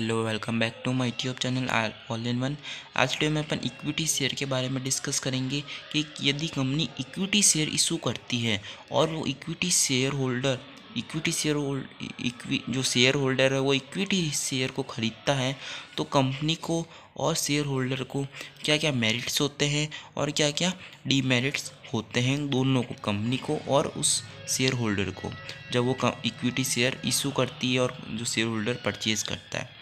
Hello, welcome back to my YouTube channel all in one. आज video में अपन equity share के बारे में डिस्कस करेंगे कि यदि कंपनी इक्विटी शेयर इशू करती है और वो जो शेयर होल्डर है वो इक्विटी शेयर को ख़रीदता है, तो कंपनी को और शेयर होल्डर को क्या क्या मेरिट्स होते हैं और क्या क्या डीमेरिट्स होते हैं, दोनों को, कंपनी को और उस शेयर होल्डर को, जब वो इक्विटी शेयर इशू करती है और जो शेयर होल्डर परचेज़ करता है।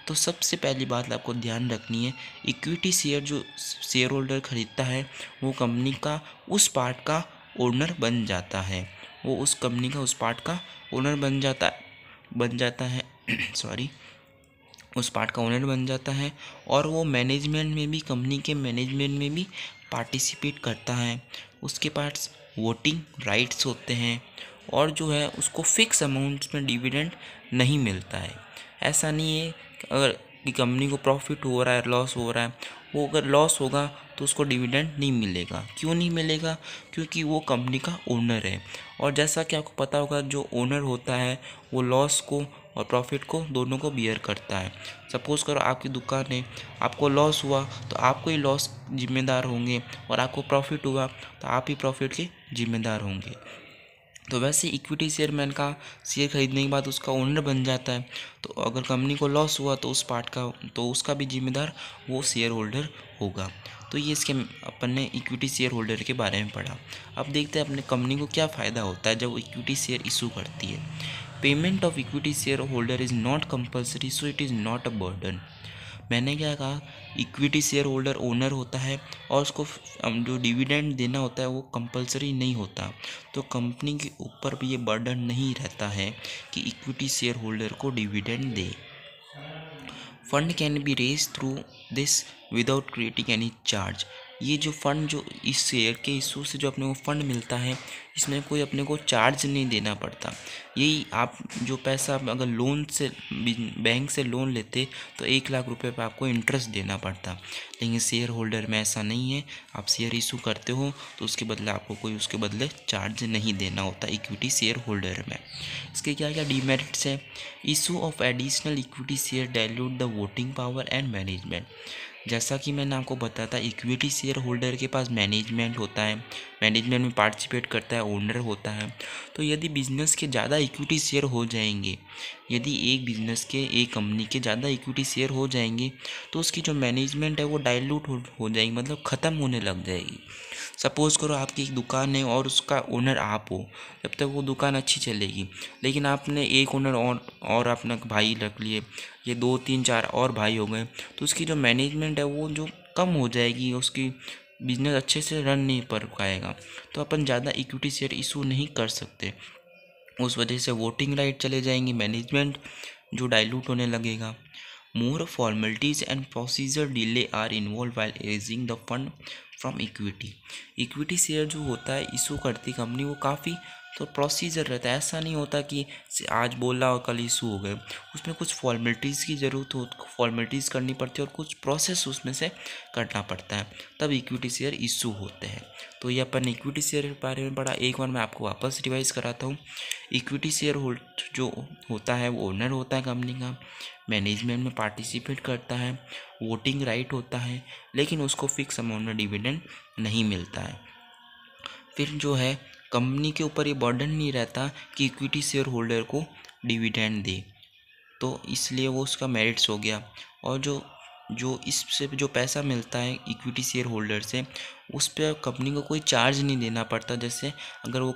तो सबसे पहली बात आपको ध्यान रखनी है, इक्विटी शेयर जो शेयर होल्डर ख़रीदता है वो कंपनी का उस पार्ट का ओनर बन जाता है। वो उस कंपनी का उस पार्ट का ओनर बन जाता है सॉरी उस पार्ट का ओनर बन जाता है और वो मैनेजमेंट में भी, कंपनी के मैनेजमेंट में भी पार्टिसिपेट करता है। उसके पास वोटिंग राइट्स होते हैं और जो है उसको फिक्स अमाउंट्स में डिविडेंड नहीं मिलता है। ऐसा नहीं है अगर कि कंपनी को प्रॉफिट हो रहा है, लॉस हो रहा है, वो अगर लॉस होगा तो उसको डिविडेंड नहीं मिलेगा। क्यों नहीं मिलेगा? क्योंकि वो कंपनी का ओनर है। और जैसा कि आपको पता होगा, जो ओनर होता है वो लॉस को और प्रॉफिट को दोनों को बियर करता है। सपोज़ करो आपकी दुकान है, आपको लॉस हुआ तो आपको ही लॉस जिम्मेदार होंगे, और आपको प्रॉफिट हुआ तो आप ही प्रॉफिट के जिम्मेदार होंगे। तो वैसे इक्विटी शेयरमैन का शेयर खरीदने के बाद उसका ओनर बन जाता है। तो अगर कंपनी को लॉस हुआ तो उस पार्ट का, तो उसका भी जिम्मेदार वो शेयर होल्डर होगा। तो ये इसके अपन ने इक्विटी शेयर होल्डर के बारे में पढ़ा। अब देखते हैं अपने कंपनी को क्या फ़ायदा होता है जब वो इक्विटी शेयर इशू करती है। Payment of equity share holder is not compulsory, so it is not a burden. मैंने क्या कहा, इक्विटी शेयर होल्डर ओनर होता है और उसको जो डिविडेंड देना होता है वो कंपलसरी नहीं होता। तो कंपनी के ऊपर भी ये बर्डन नहीं रहता है कि इक्विटी शेयर होल्डर को डिविडेंड दे। Fund can be raise through this without creating any charge. ये जो फंड, जो इस शेयर के इशू से जो अपने को फंड मिलता है, इसमें कोई अपने को चार्ज नहीं देना पड़ता। यही आप जो पैसा अगर लोन से, बैंक से लोन लेते तो 1 लाख रुपए पर आपको इंटरेस्ट देना पड़ता, लेकिन शेयर होल्डर में ऐसा नहीं है। आप शेयर इशू करते हो तो उसके बदले आपको कोई उसके बदले चार्ज नहीं देना होता इक्विटी शेयर होल्डर में। इसके क्या क्या डीमेरिट्स हैं? Issue of additional equity share dilute the voting power and management. जैसा कि मैंने आपको बताया था, इक्विटी शेयर होल्डर के पास मैनेजमेंट होता है, मैनेजमेंट में पार्टिसिपेट करता है, ओनर होता है। तो यदि बिजनेस के ज़्यादा इक्विटी शेयर हो जाएंगे, यदि एक कंपनी के ज़्यादा इक्विटी शेयर हो जाएंगे तो उसकी जो मैनेजमेंट है वो डाइल्यूट हो जाएगी, मतलब ख़त्म होने लग जाएगी। सपोज़ करो आपकी एक दुकान है और उसका ओनर आप हो, जब तक वो दुकान अच्छी चलेगी। लेकिन आपने एक ओनर और अपना भाई रख लिए, ये 2 3 4 और भाई हो गए, तो उसकी जो मैनेजमेंट है वो जो कम हो जाएगी, उसकी बिजनेस अच्छे से रन नहीं कर पाएगा। तो अपन ज़्यादा इक्विटी शेयर इशू नहीं कर सकते। उस वजह से वोटिंग राइट चले जाएंगे, मैनेजमेंट जो डाइल्यूट होने लगेगा। More formalities and procedure delay are involve while raising the fund from equity. Equity share जो होता है इशू करती कंपनी, वो काफ़ी तो प्रोसीजर रहता है। ऐसा नहीं होता कि आज बोला और कल इशू हो गए। उसमें कुछ फॉर्मेलिटीज़ की ज़रूरत हो, फॉर्मेलिटीज़ करनी पड़ती है और कुछ प्रोसेस उसमें से करना पड़ता है, तब इक्विटी शेयर इशू होते हैं। तो ये अपन इक्विटी शेयर के बारे में पढ़ा। एक बार मैं आपको वापस रिवाइज कराता हूँ। इक्विटी शेयर होल्डर जो होता है वो ओनर होता है कंपनी का, मैनेजमेंट में पार्टिसिपेट करता है, वोटिंग राइट होता है, लेकिन उसको फिक्स अमाउंट में डिविडेंड नहीं मिलता है। फिर जो है कंपनी के ऊपर ये बर्डन नहीं रहता कि इक्विटी शेयर होल्डर को डिविडेंड दे, तो इसलिए वो उसका मेरिट्स हो गया। और जो जो इससे जो पैसा मिलता है इक्विटी शेयर होल्डर से, उस पर कंपनी को कोई चार्ज नहीं देना पड़ता। जैसे अगर वो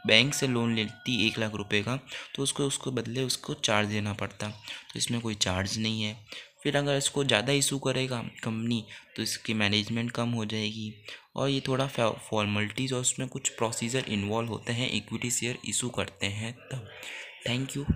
बैंक से लोन लेती 1 लाख रुपए का, तो उसको बदले उसको चार्ज देना पड़ता, तो इसमें कोई चार्ज नहीं है। फिर अगर इसको ज़्यादा इशू करेगा कंपनी तो इसकी मैनेजमेंट कम हो जाएगी, और ये थोड़ा फॉर्मेलिटीज़ और उसमें कुछ प्रोसीजर इन्वॉल्व होते हैं इक्विटी शेयर इशू करते हैं तब। Thank you.